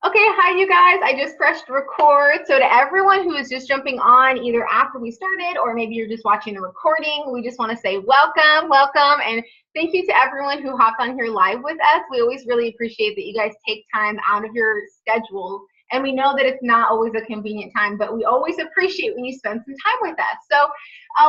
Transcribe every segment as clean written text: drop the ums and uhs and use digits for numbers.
Okay, hi you guys. I just pressed record. So to everyone who is just jumping on either after we started or maybe you're just watching the recording, we just want to say welcome, welcome, and thank you to everyone who hopped on here live with us. We always really appreciate that you guys take time out of your schedule. And we know that it's not always a convenient time, but we always appreciate when you spend some time with us. So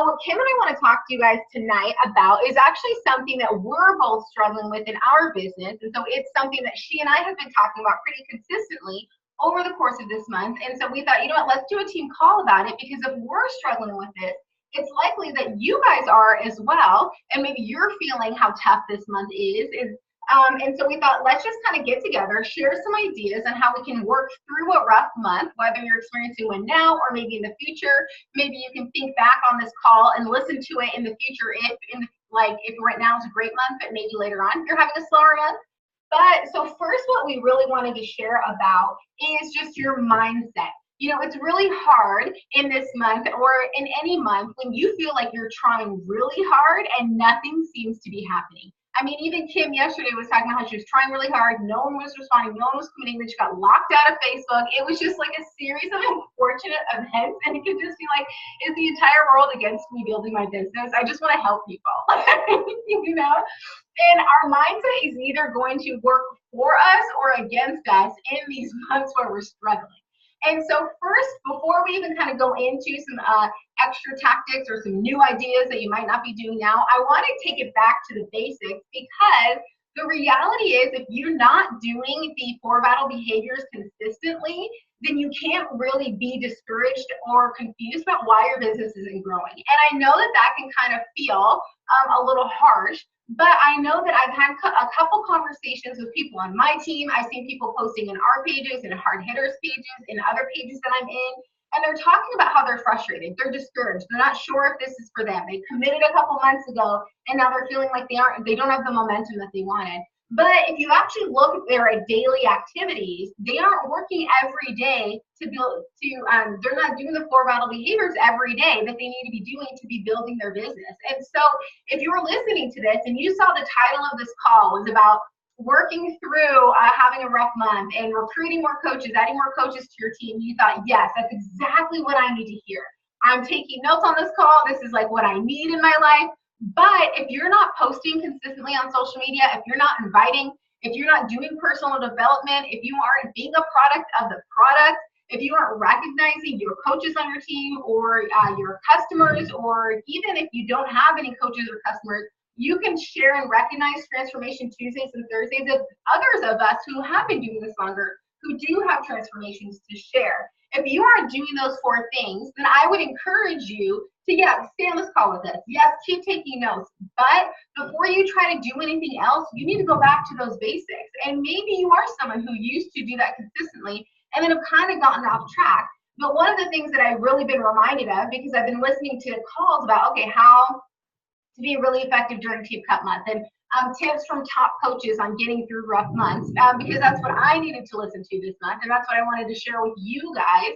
what Kim and I want to talk to you guys tonight about is actually something that we're both struggling with in our business. And so it's something that she and I have been talking about pretty consistently over the course of this month. And so we thought, you know what, let's do a team call about it, because if we're struggling with it, it's likely that you guys are as well. And maybe you're feeling how tough this month is. And so we thought, let's just kind of get together, share some ideas on how we can work through a rough month, whether you're experiencing one now or maybe in the future. Maybe you can think back on this call and listen to it in the future if right now is a great month, but maybe later on you're having a slower month. But so first, what we really wanted to share about is just your mindset. You know, it's really hard in this month or in any month when you feel like you're trying really hard and nothing seems to be happening. I mean, even Kim yesterday was talking about how she was trying really hard. No one was responding. No one was committing. Then she got locked out of Facebook. It was just like a series of unfortunate events. And it could just be like, is the entire world against me building my business? I just want to help people, you know? And our mindset is either going to work for us or against us in these months where we're struggling. And so first, before we even kind of go into some extra tactics or some new ideas that you might not be doing now, I want to take it back to the basics, because the reality is if you're not doing the 4 vital behaviors consistently, then you can't really be discouraged or confused about why your business isn't growing. And I know that that can kind of feel a little harsh, but I know that I've had a couple conversations with people on my team. I've seen people posting in our pages, in hard hitters pages, in other pages that I'm in, and they're talking about how they're frustrated, they're discouraged, they're not sure if this is for them. They committed a couple months ago, and now they're feeling like they don't have the momentum that they wanted. But if you actually look at their daily activities, they aren't working every day they're not doing the 4 vital behaviors every day that they need to be doing to be building their business. And so if you were listening to this and you saw the title of this call was about working through having a rough month and recruiting more coaches, adding more coaches to your team, you thought, yes, that's exactly what I need to hear. I'm taking notes on this call. This is like what I need in my life. But if you're not posting consistently on social media, if you're not inviting, if you're not doing personal development, if you aren't being a product of the product, if you aren't recognizing your coaches on your team or your customers, or even if you don't have any coaches or customers, you can share and recognize Transformation Tuesdays and Thursdays of others of us who have been doing this longer, who do have transformations to share. If you aren't doing those 4 things, then I would encourage you to, stay on this call with us. Yes, keep taking notes. But before you try to do anything else, you need to go back to those basics. And maybe you are someone who used to do that consistently and then have kind of gotten off track. But one of the things that I've really been reminded of, because I've been listening to calls about, okay, how to be really effective during Team Cut Month, and tips from top coaches on getting through rough months, because that's what I needed to listen to this month, and that's what I wanted to share with you guys.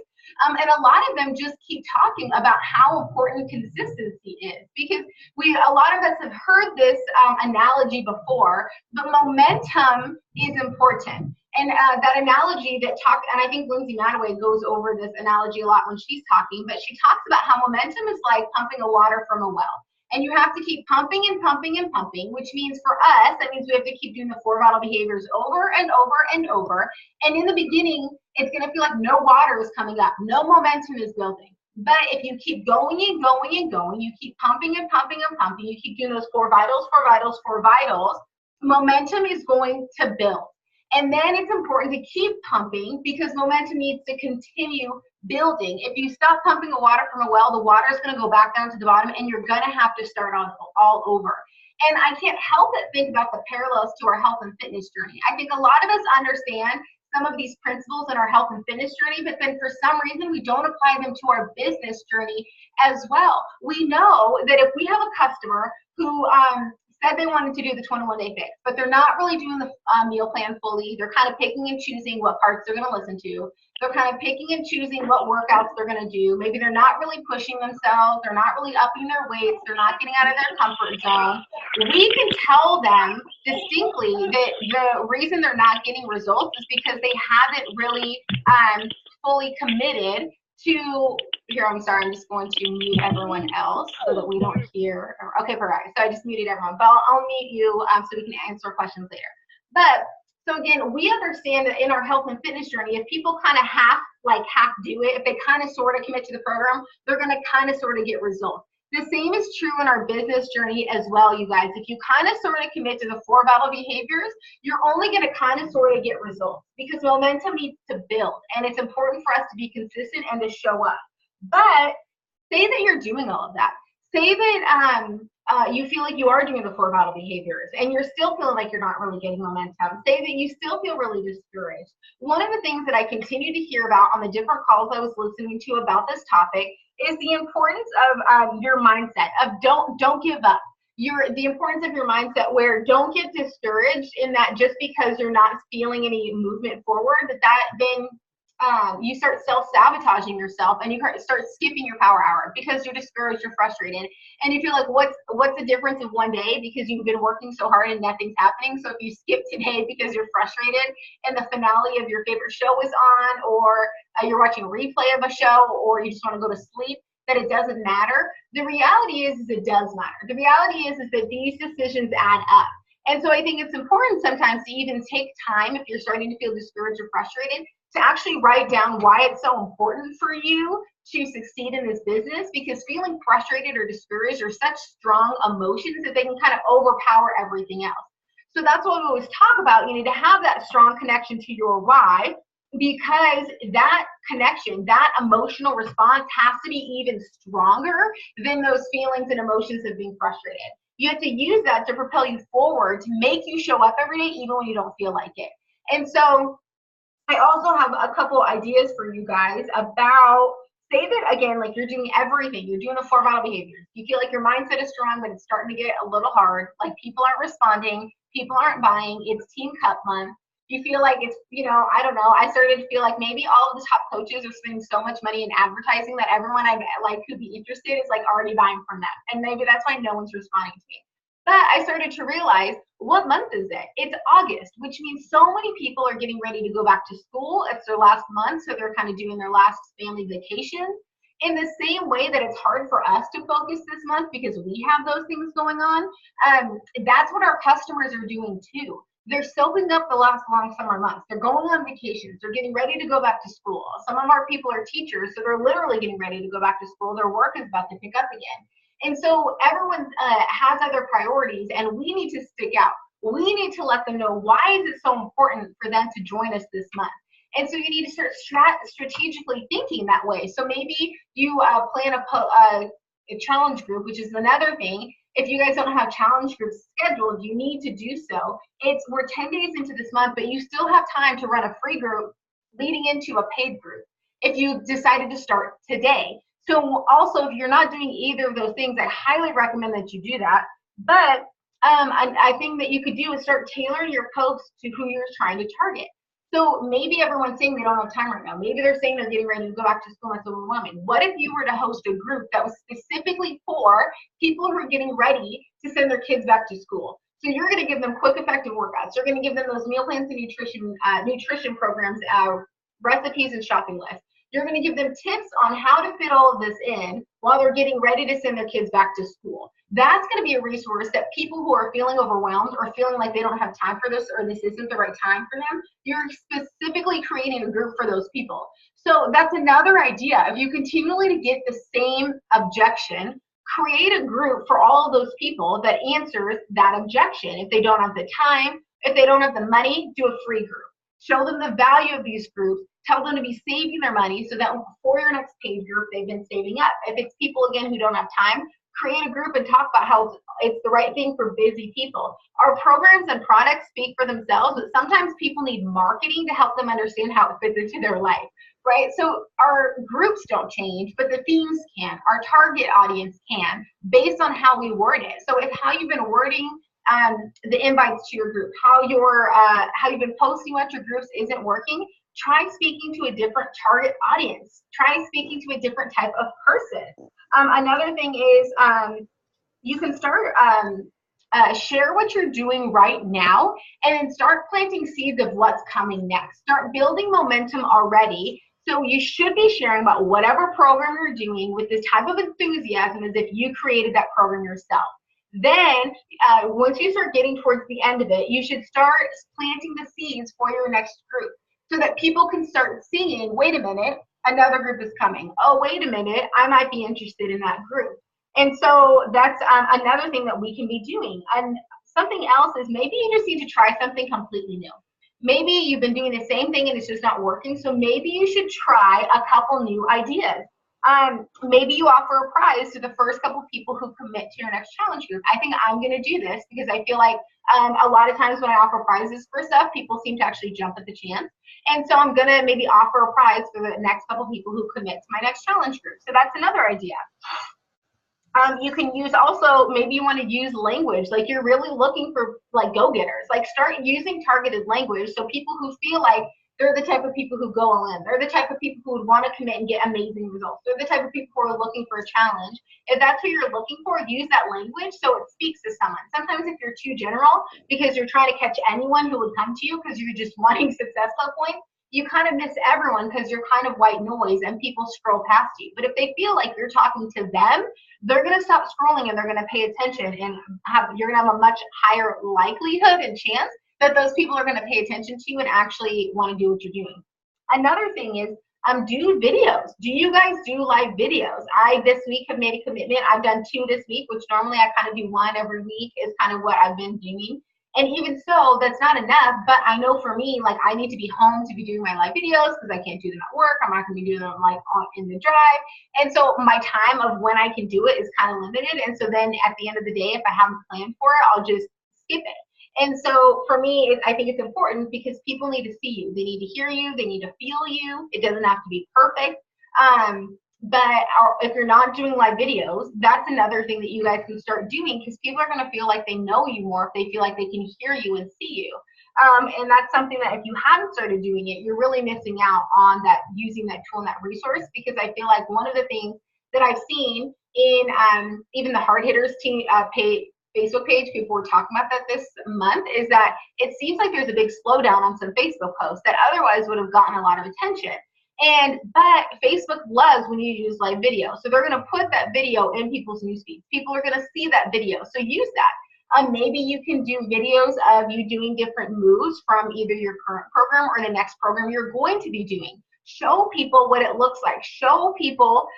And a lot of them just keep talking about how important consistency is, because a lot of us have heard this analogy before, but momentum is important. And that analogy and I think Lindsay Madaway goes over this analogy a lot when she's talking, but she talks about how momentum is like pumping a water from a well. And you have to keep pumping and pumping and pumping, which means for us, that means we have to keep doing the 4 vital behaviors over and over and over. And in the beginning, it's going to feel like no water is coming up, no momentum is building. But if you keep going and going and going, you keep pumping and pumping and pumping, you keep doing those 4 vitals, 4 vitals, 4 vitals, momentum is going to build. And then it's important to keep pumping, because momentum needs to continue building. If you stop pumping the water from a well, the water is going to go back down to the bottom, and you're going to have to start all over. And I can't help but think about the parallels to our health and fitness journey. I think a lot of us understand some of these principles in our health and fitness journey, but then for some reason we don't apply them to our business journey as well. We know that if we have a customer who said they wanted to do the 21-day fix, but they're not really doing the meal plan fully. They're kind of picking and choosing what parts they're going to listen to. They're kind of picking and choosing what workouts they're going to do. Maybe they're not really pushing themselves. They're not really upping their weights. They're not getting out of their comfort zone. We can tell them distinctly that the reason they're not getting results is because they haven't really fully committed to, here, I'm sorry, I'm just going to mute everyone else so that we don't hear. Okay, perfect. So I just muted everyone, but I'll mute you so we can answer questions later. But so again, we understand that in our health and fitness journey, if people kind of half do it, if they kind of sort of commit to the program, they're going to kind of sort of get results. The same is true in our business journey as well, you guys. If you kind of sort of commit to the 4 vital behaviors, you're only going to kind of sort of get results because momentum needs to build, and it's important for us to be consistent and to show up. But say that you're doing all of that. Say that you feel like you are doing the 4 vital behaviors and you're still feeling like you're not really getting momentum. Say that you still feel really discouraged. One of the things that I continue to hear about on the different calls I was listening to about this topic is the importance of your mindset of don't give up. The importance of your mindset where don't get discouraged in that just because you're not feeling any movement forward, that then you start self-sabotaging yourself and you start skipping your power hour because you're discouraged, you're frustrated, and you feel like what's the difference in one day because you've been working so hard and nothing's happening. So if you skip today because you're frustrated and the finale of your favorite show is on, or you're watching a replay of a show, or you just want to go to sleep, that it doesn't matter. The reality is it does matter. The reality is that these decisions add up. And so I think it's important sometimes to even take time if you're starting to feel discouraged or frustrated to actually write down why it's so important for you to succeed in this business, because feeling frustrated or discouraged are such strong emotions that they can kind of overpower everything else. So that's what we always talk about. You need to have that strong connection to your why, because that connection, that emotional response has to be even stronger than those feelings and emotions of being frustrated. You have to use that to propel you forward, to make you show up every day even when you don't feel like it. And so I also have a couple ideas for you guys about, say that again, like you're doing everything, you're doing the 4 vital behaviors. You feel like your mindset is strong, but it's starting to get a little hard. Like people aren't responding, people aren't buying, it's Team Cup month. You feel like it's, I don't know, I started to feel like maybe all of the top coaches are spending so much money in advertising that everyone I like who'd be interested is like already buying from them. And maybe that's why no one's responding to me. But I started to realize, what month is it? It's August, which means so many people are getting ready to go back to school. It's their last month, so they're kind of doing their last family vacation. In the same way that it's hard for us to focus this month because we have those things going on, that's what our customers are doing too. They're soaking up the last long summer months. They're going on vacations. They're getting ready to go back to school. Some of our people are teachers, so they're literally getting ready to go back to school. Their work is about to pick up again. And so everyone has other priorities, and we need to stick out. We need to let them know why is it so important for them to join us this month. And so you need to start strategically thinking that way. So maybe you plan a challenge group, which is another thing. If you guys don't have challenge groups scheduled, you need to do so. We're 10 days into this month, but you still have time to run a free group leading into a paid group if you decided to start today. So also, if you're not doing either of those things, I highly recommend that you do that. But I think that you could do is start tailoring your posts to who you're trying to target. So maybe everyone's saying they don't have time right now. Maybe they're saying they're getting ready to go back to school and it's overwhelming. What if you were to host a group that was specifically for people who are getting ready to send their kids back to school? So you're going to give them quick, effective workouts. You're going to give them those meal plans and nutrition programs, recipes and shopping lists. You're going to give them tips on how to fit all of this in while they're getting ready to send their kids back to school. That's going to be a resource that people who are feeling overwhelmed or feeling like they don't have time for this or this isn't the right time for them, you're specifically creating a group for those people. So that's another idea. If you continually to get the same objection, create a group for all of those people that answers that objection. If they don't have the time, if they don't have the money, do a free group. Show them the value of these groups. Tell them to be saving their money so that before your next paid group, they've been saving up. If it's people, again, who don't have time, create a group and talk about how it's the right thing for busy people. Our programs and products speak for themselves, but sometimes people need marketing to help them understand how it fits into their life, right? So our groups don't change, but the themes can. Our target audience can, based on how we word it. So if how you've been wording the invites to your group, how you've been posting about your groups isn't working, try speaking to a different target audience. Try speaking to a different type of person. Another thing is you can start share what you're doing right now and then start planting seeds of what's coming next. Start building momentum already. So you should be sharing about whatever program you're doing with this type of enthusiasm as if you created that program yourself. Then once you start getting towards the end of it, you should start planting the seeds for your next group so that people can start seeing, wait a minute, another group is coming. Oh, wait a minute, I might be interested in that group. And so that's another thing that we can be doing. And something else is maybe you just need to try something completely new. Maybe you've been doing the same thing and it's just not working. So maybe you should try a couple new ideas. Maybe you offer a prize to the first couple people who commit to your next challenge group. I think I'm going to do this because I feel like a lot of times when I offer prizes for stuff, people seem to actually jump at the chance. And so I'm going to maybe offer a prize for the next couple people who commit to my next challenge group. So that's another idea. You can use also, maybe you want to use language, like you're really looking for like go-getters, like start using targeted language. So people who feel like they're the type of people who go all in, they're the type of people who would want to commit and get amazing results. They're the type of people who are looking for a challenge. If that's what you're looking for, use that language so it speaks to someone. Sometimes if you're too general because you're trying to catch anyone who would come to you because you're just wanting success club points, you kind of miss everyone because you're kind of white noise and people scroll past you. But if they feel like you're talking to them, they're going to stop scrolling and they're going to pay attention, and you're going to have a much higher likelihood and chance that those people are going to pay attention to you and actually want to do what you're doing. Another thing is do videos. Do you guys do live videos? I this week have made a commitment. I've done 2 this week, which normally I kind of do 1 every week is kind of what I've been doing. And even so, that's not enough, but I know for me, like I need to be home to be doing my live videos because I can't do them at work. I'm not gonna be doing them like in the drive. And so my time of when I can do it is kind of limited. And so then at the end of the day, if I haven't planned for it, I'll just skip it. And so for me, I think it's important because people need to see you. They need to hear you. They need to feel you. It doesn't have to be perfect. But if you're not doing live videos, that's another thing that you guys can start doing because people are going to feel like they know you more if they feel like they can hear you and see you. And that's something that if you haven't started doing it, you're really missing out on that, using that tool and that resource, because I feel like one of the things that I've seen in even the Hard Hitters team Facebook page, people were talking about that this month, is that it seems like there's a big slowdown on some Facebook posts that otherwise would have gotten a lot of attention. But Facebook loves when you use live video. So they're going to put that video in people's newsfeeds. People are going to see that video. So use that. Maybe you can do videos of you doing different moves from either your current program or the next program you're going to be doing. Show people what it looks like. Show people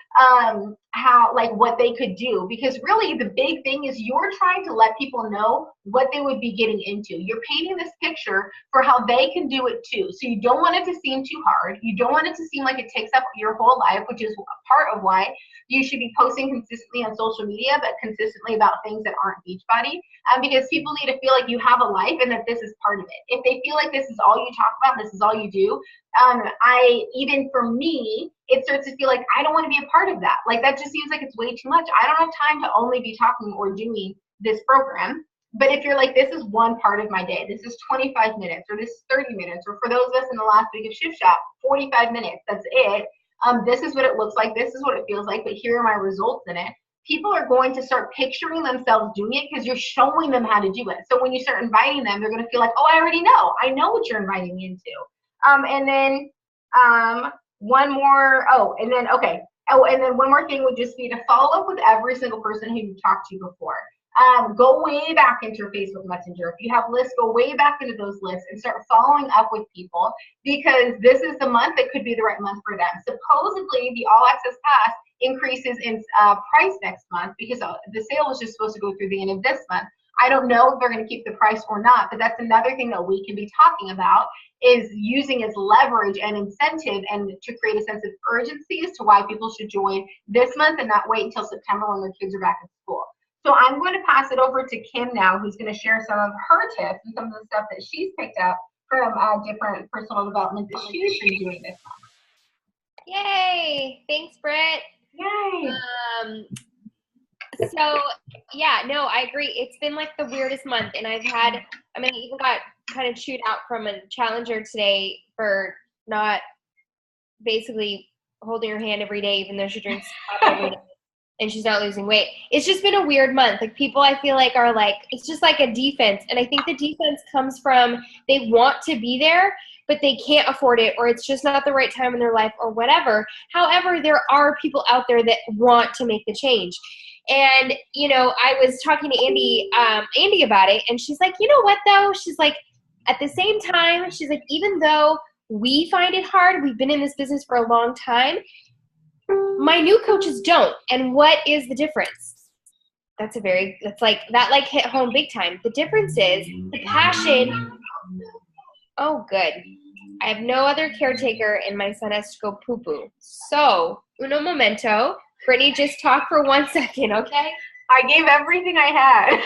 how, like, what they could do, because really the big thing is you're trying to let people know what they would be getting into. You're painting this picture for how they can do it too. So you don't want it to seem too hard. You don't want it to seem like it takes up your whole life, which is a part of why you should be posting consistently on social media, but consistently about things that aren't Beachbody, because people need to feel like you have a life and that this is part of it. If they feel like this is all you talk about, this is all you do, even for me, it starts to feel like I don't want to be a part of that. Like that just seems like it's way too much. I don't have time to only be talking or doing this program. But if you're like, this is one part of my day, this is 25 minutes, or this is 30 minutes, or for those of us in the last week of Shift Shop, 45 minutes, that's it. This is what it looks like, this is what it feels like, but here are my results in it. People are going to start picturing themselves doing it because you're showing them how to do it. So when you start inviting them, they're going to feel like, oh, I already know. I know what you're inviting me into. And then one more, and then one more thing would just be to follow up with every single person who you've talked to before. Go way back into your Facebook Messenger. If you have lists, go way back into those lists and start following up with people, because this is the month that could be the right month for them. Supposedly, the All Access Pass increases in price next month because the sale was just supposed to go through the end of this month. I don't know if they're going to keep the price or not, but that's another thing that we can be talking about, is using as leverage and incentive and to create a sense of urgency as to why people should join this month and not wait until September when their kids are back in school. So I'm going to pass it over to Kim now, who's going to share some of her tips and some of the stuff that she's picked up from different personal development that she's been doing this month. Yay! Thanks, Britt. Yay! So Yeah, no, I agree. It's been like the weirdest month, and I even got kind of chewed out from a challenger today for not basically holding her hand every day, even though she drinks coffee every day and she's not losing weight. It's just been a weird month. Like, people I feel like are like, it's just like a defense. And I think the defense comes from they want to be there, but they can't afford it, or it's just not the right time in their life, or whatever. However, there are people out there that want to make the change. And, I was talking to Andy about it, and she's like, you know what though? She's like, at the same time, she's like, even though we find it hard, we've been in this business for a long time, my new coaches don't. And what is the difference? That hit home big time. The difference is the passion. Oh, good. I have no other caretaker, and my son has to go poo-poo. So, uno momento. Brittany, just talk for 1 second, okay? I gave everything I had.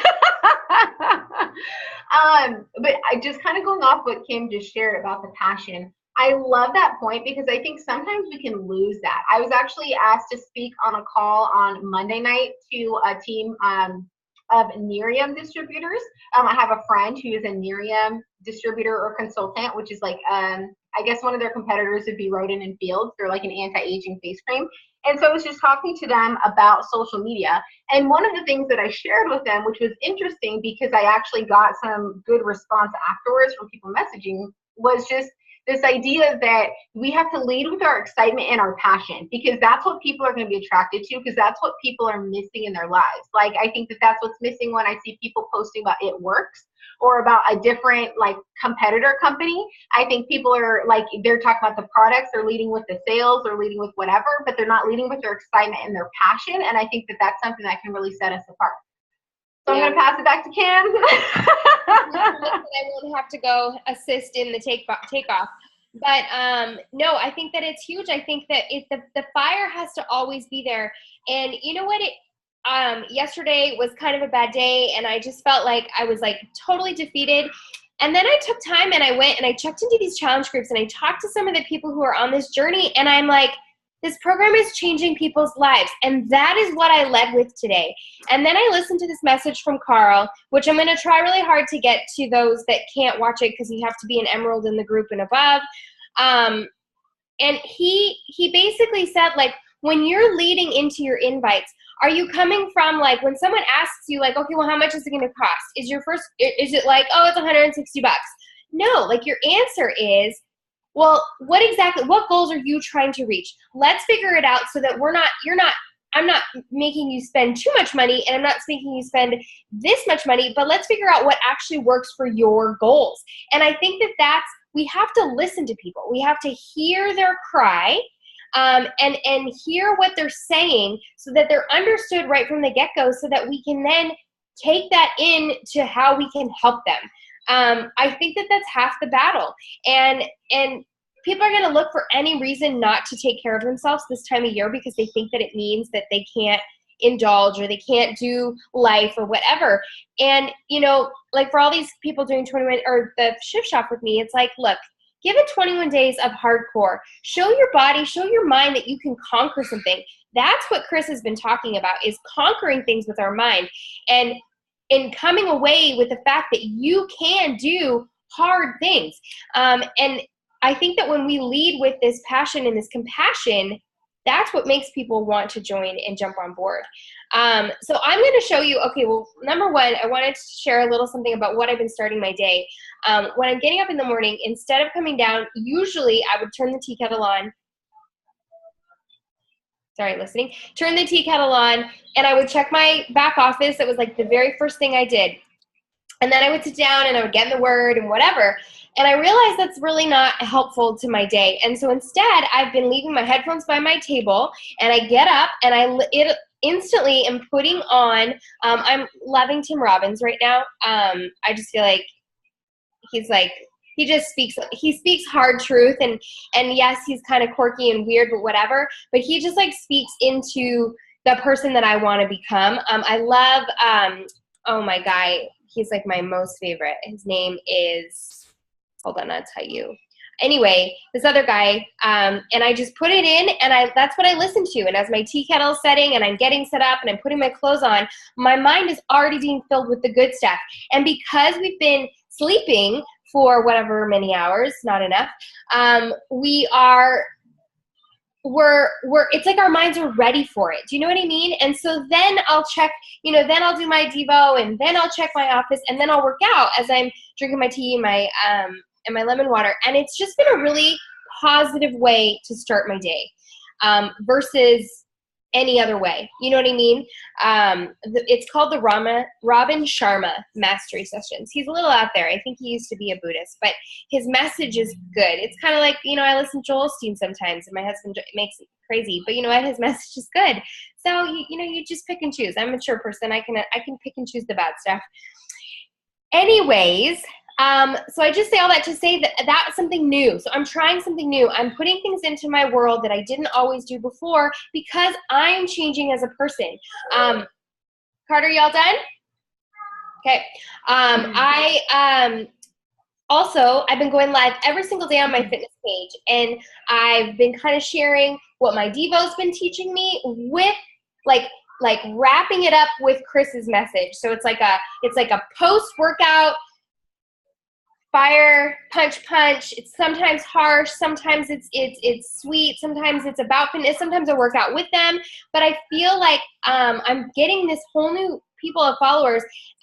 But I just kind of going off what Kim just shared about the passion. I love that point, because I think sometimes we can lose that. I was actually asked to speak on a call on Monday night to a team of Nerium distributors. I have a friend who is a Nerium distributor or consultant, which is like, I guess one of their competitors would be Roden and Fields. They're like an anti-aging face cream. And so I was just talking to them about social media. And one of the things that I shared with them, which was interesting because I actually got some good response afterwards from people messaging, was just this idea that we have to lead with our excitement and our passion, because that's what people are going to be attracted to, because that's what people are missing in their lives. Like, I think that that's what's missing when I see people posting about It Works or about a different like competitor company. I think people are like, they're talking about the products, they're leading with the sales, they're leading with whatever, but they're not leading with their excitement and their passion. And I think that that's something that can really set us apart. So yeah. I'm going to pass it back to Kim. I won't have to go assist in the takeoff. But no, I think that it's huge. I think that the fire has to always be there. And you know what? Yesterday was kind of a bad day, and I just felt like I was like totally defeated. And then I took time and I went and I checked into these challenge groups, and I talked to some of the people who are on this journey, and I'm like, this program is changing people's lives. And that is what I led with today. And then I listened to this message from Carl, which I'm going to try really hard to get to those that can't watch it, because you have to be an Emerald in the group and above. And he basically said, like, when you're leading into your invites, are you coming from, like, when someone asks you, like, okay, well, how much is it going to cost? Is it like, oh, it's $160? No, like, your answer is, well, what goals are you trying to reach? Let's figure it out so that I'm not making you spend too much money, and I'm not making you spend this much money, but let's figure out what actually works for your goals. And I think that we have to listen to people. We have to hear their cry, and hear what they're saying so that they're understood right from the get-go, so that we can then take that in to how we can help them. I think that that's half the battle. And people are going to look for any reason not to take care of themselves this time of year, because they think that it means that they can't indulge or they can't do life or whatever. And, like, for all these people doing 21 or the shift shop with me, it's like, look, give it 21 days of hardcore. Show your body, show your mind that you can conquer something. That's what Chris has been talking about, is conquering things with our mind. And coming away with the fact that you can do hard things. And I think that when we lead with this passion and this compassion, that's what makes people want to join and jump on board. So I'm going to show you, okay, well, number one, I wanted to share a little something about what I've been starting my day. When I'm getting up in the morning, instead of coming down, usually I would turn the tea kettle on. Sorry, listening. Turn the tea kettle on, and I would check my back office. That was like the very first thing I did. And then I would sit down and I would get in the Word and whatever. And I realized that's really not helpful to my day. And so instead, I've been leaving my headphones by my table, and I get up and I instantly am putting on, I'm loving Tim Robbins right now. I just feel like he speaks hard truth, and yes, he's kind of quirky and weird, but whatever. But he just like speaks into the person that I want to become. I love, oh my guy, he's like my most favorite. His name is, hold on, I'll tell you. anyway, this other guy, and I just put it in, and that's what I listen to. And as my tea kettle is setting and I'm getting set up and I'm putting my clothes on, my mind is already being filled with the good stuff. And because we've been sleeping for whatever many hours, not enough, it's like our minds are ready for it. Do you know what I mean? And so then I'll check, then I'll do my Devo, and then I'll check my office, and then I'll work out as I'm drinking my tea and my lemon water. And it's just been a really positive way to start my day, versus any other way. You know what I mean? It's called the Robin Sharma Mastery Sessions. He's a little out there. I think he used to be a Buddhist, but his message is good. It's kind of like, I listen to Joel Osteen sometimes, and my husband makes it crazy, but you know what? His message is good. So, you just pick and choose. I'm a mature person. I can pick and choose the bad stuff. Anyways, so I just say all that to say that that's something new. So I'm trying something new. I'm putting things into my world that I didn't always do before because I'm changing as a person. Carter, y'all done? Okay. Also, I've been going live every single day on my fitness page, and I've been kind of sharing what my Devo's been teaching me with like wrapping it up with Chris's message. So it's like a post-workout fire, punch. It's sometimes harsh, sometimes it's sweet, sometimes it's about fitness, sometimes I work out with them. But I feel like I'm getting this whole new people of followers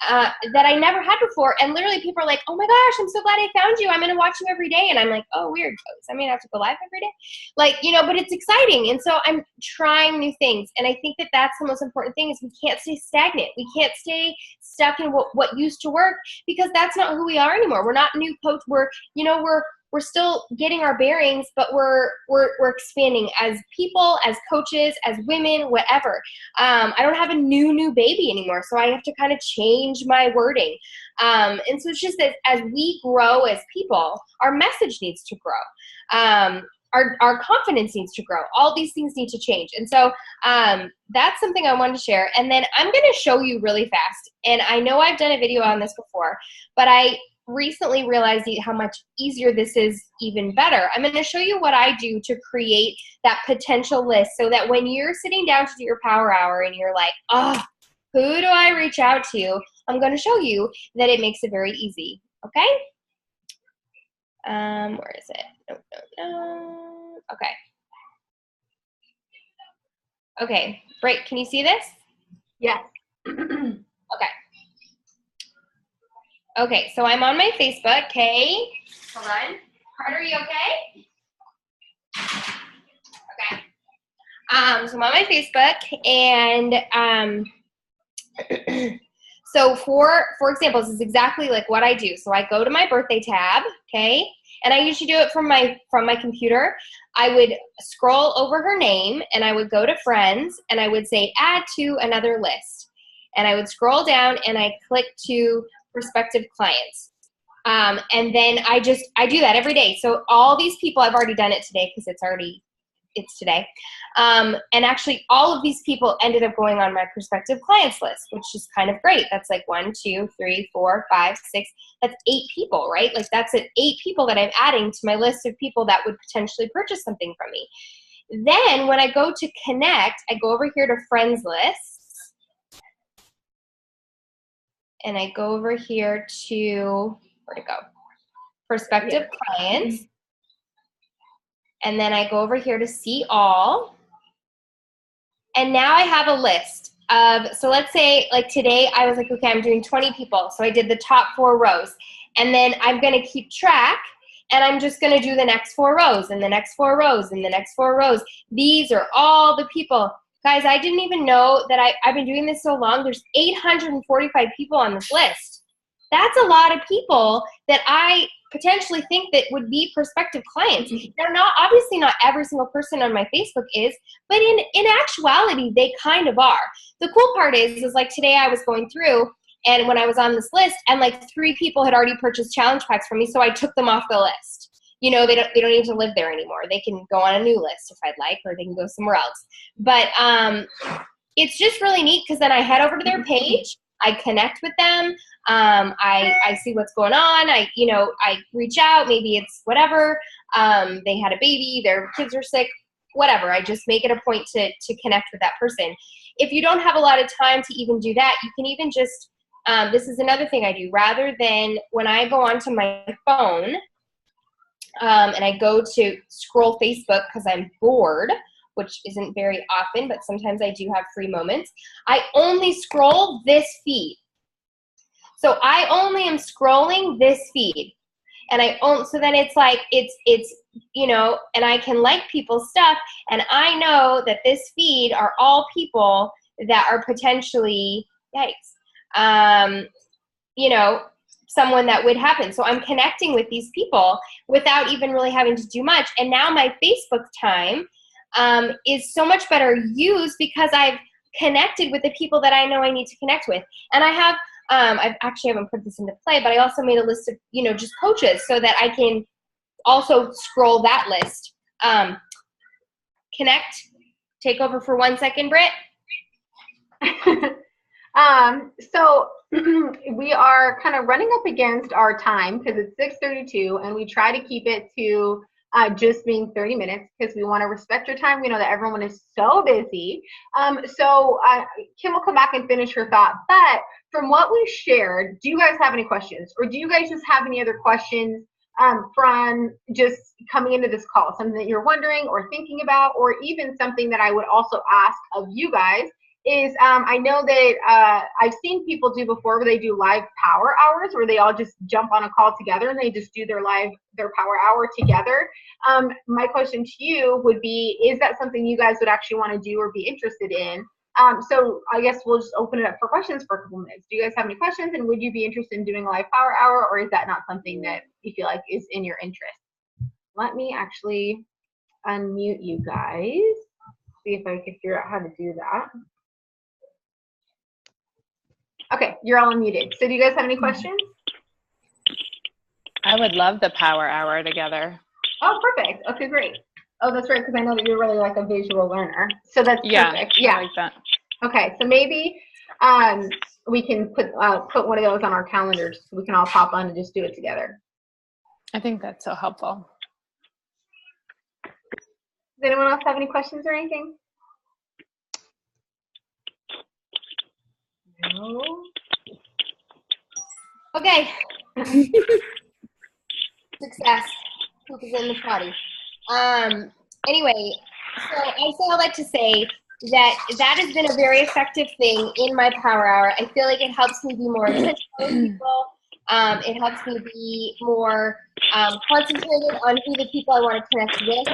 that I never had before. And literally people are like, oh my gosh, I'm so glad I found you. I'm going to watch you every day. And I'm like, oh, weird. Does that mean I have to go live every day? But it's exciting. And so I'm trying new things. And I think that that's the most important thing is we can't stay stagnant. We can't stay stuck in what used to work, because that's not who we are anymore. We're not new coach. We're still getting our bearings, but we're expanding as people, as coaches, as women, whatever. I don't have a new baby anymore, so I have to kind of change my wording. And so it's just that as we grow as people, our message needs to grow. Our confidence needs to grow. All these things need to change. And so that's something I wanted to share. And then I'm going to show you really fast. And I know I've done a video on this before, but I recently realized how much easier this is, even better. I'm going to show you what I do to create that potential list so that when you're sitting down to do your power hour and you're like, oh, who do I reach out to? I'm going to show you that it makes it very easy. Okay? Where is it? No. Okay. Okay. Break. Can you see this? Yes. Okay. Okay, so I'm on my Facebook, okay? Hold on. Carter, are you okay? Okay. So I'm on my Facebook, and so for example, this is exactly like what I do. So I go to my birthday tab, okay? And I usually do it from my computer. I would scroll over her name, and I would go to friends, and I would say add to another list. And I would scroll down, and I click to prospective clients. And then I do that every day. So all these people, I've already done it today because it's today. And actually all of these people ended up going on my prospective clients list, which is kind of great. That's like 1, 2, 3, 4, 5, 6. That's 8 people, right? Like that's 8 people that I'm adding to my list of people that would potentially purchase something from me. Then when I go to connect, I go over here to friends list. And I go over here to, where'd it go? Prospective clients. And then I go over here to see all. And now I have a list of, so let's say like today I was like, okay, I'm doing 20 people. So I did the top 4 rows. And then I'm going to keep track, and I'm just going to do the next 4 rows and the next 4 rows and the next 4 rows. These are all the people. Guys, I didn't even know that I've been doing this so long. There's 845 people on this list. That's a lot of people that I potentially think that would be prospective clients. They're not, obviously not every single person on my Facebook is, but in actuality, they kind of are. The cool part is like today I was going through, and when I was on this list, and like 3 people had already purchased challenge packs from me, so I took them off the list. They don't need to live there anymore. They can go on a new list if I'd like, or they can go somewhere else. But it's just really neat because then I head over to their page, I connect with them. I see what's going on. I reach out. Maybe it's whatever. They had a baby, their kids are sick, whatever. I just make it a point to connect with that person. If you don't have a lot of time to even do that, you can even just, this is another thing I do, rather than when I go onto my phone, and I go to scroll Facebook because I'm bored, which isn't very often, but sometimes I do have free moments. I only scroll this feed. So I only am scrolling this feed. And so then it's like, it's and I can like people's stuff, and I know that this feed are all people that are potentially, someone that would happen. So I'm connecting with these people without even really having to do much. And now my Facebook time is so much better used because I've connected with the people that I know I need to connect with. And I have, I actually haven't put this into play, but I also made a list of, just coaches so that I can also scroll that list. Connect, take over for 1 second, Britt. So we are kind of running up against our time because it's 6:32, and we try to keep it to just being 30 minutes because we want to respect your time. We know that everyone is so busy. So Kim will come back and finish her thought. But from what we shared, do you guys have any questions? Or do you guys just have any other questions from just coming into this call? Something that you're wondering or thinking about, or even something that I would also ask of you guys is I know that I've seen people do before where they do live power hours where they all just jump on a call together and they just do their power hour together. My question to you would be, is that something you guys would actually want to do or be interested in? So I guess we'll just open it up for questions for a couple minutes. Do you guys have any questions, and would you be interested in doing a live power hour, or is that not something that you feel like is in your interest? Let me actually unmute you guys, see if I can figure out how to do that. Okay, you're all unmuted. So do you guys have any questions? I would love the power hour together. Oh, perfect. Okay, great. Oh, that's right, because I know that you're really like a visual learner. So that's perfect. Yeah, I like that. Okay, so maybe we can put one of those on our calendars so we can all pop on and just do it together. I think that's so helpful. Does anyone else have any questions or anything? No. Okay. Success. Poop is in the potty. Anyway, so I say all that to say that has been a very effective thing in my power hour. I feel like it helps me be more intentional with people. It helps me be more concentrated on who the people I want to connect with.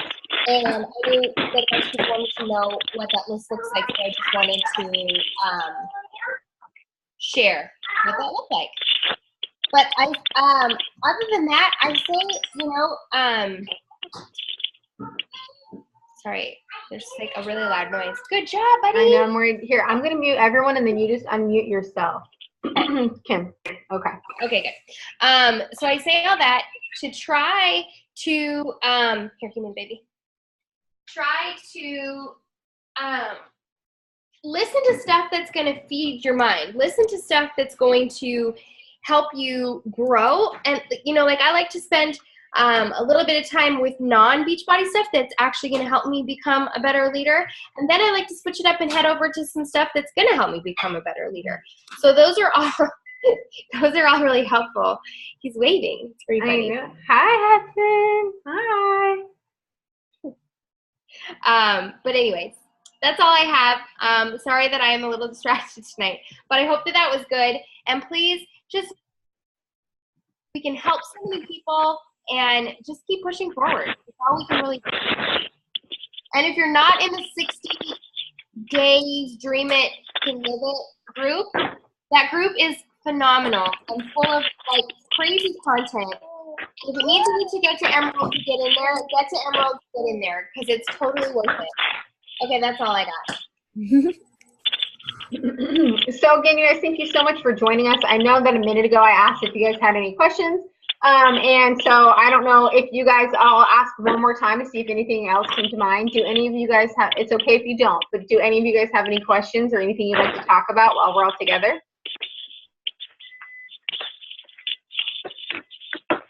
And I knew that most people wanted to know what that list looks like, so I just wanted to share what that looked like. But other than that, I say, sorry, there's like a really loud noise. Good job, buddy. I know, I'm worried. Here, I'm going to mute everyone, and then you just unmute yourself. Kim. Okay. Okay, good. So I say all that to try to, here, come in, baby. Try to listen to stuff that's going to feed your mind. Listen to stuff that's going to help you grow. And, like I like to spend a little bit of time with non-Beachbody stuff that's actually going to help me become a better leader. And then I like to switch it up and head over to some stuff that's going to help me become a better leader. So those are all really helpful. He's waving. It's pretty funny. I know. Hi, Hudson. Hi. But anyways, that's all I have. Sorry that I am a little distracted tonight, but I hope that was good. And please we can help so many people and just keep pushing forward. That's all we can really do. And if you're not in the 60 days Dream It to Live It group, that group is phenomenal and full of like crazy content. If it means you need to get to Emerald to get in there, get to Emerald to get in there because it's totally worth it. Okay, that's all I got. So again, you guys, thank you so much for joining us. I know that a minute ago I asked if you guys had any questions. And so I don't know if you guys, I'll ask one more time to see if anything else came to mind. Do any of you guys have, it's okay if you don't, but do any of you guys have any questions or anything you'd like to talk about while we're all together?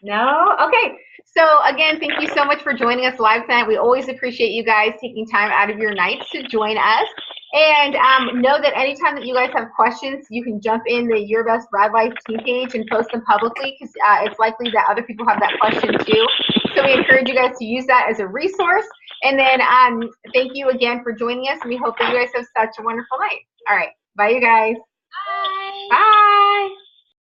No? Okay. So again, thank you so much for joining us live tonight. We always appreciate you guys taking time out of your nights to join us. And know that anytime that you guys have questions, you can jump in the Your Best Rad Life team page and post them publicly, because it's likely that other people have that question too. So we encourage you guys to use that as a resource. And then thank you again for joining us, and we hope that you guys have such a wonderful night. All right. Bye, you guys. Bye. Bye.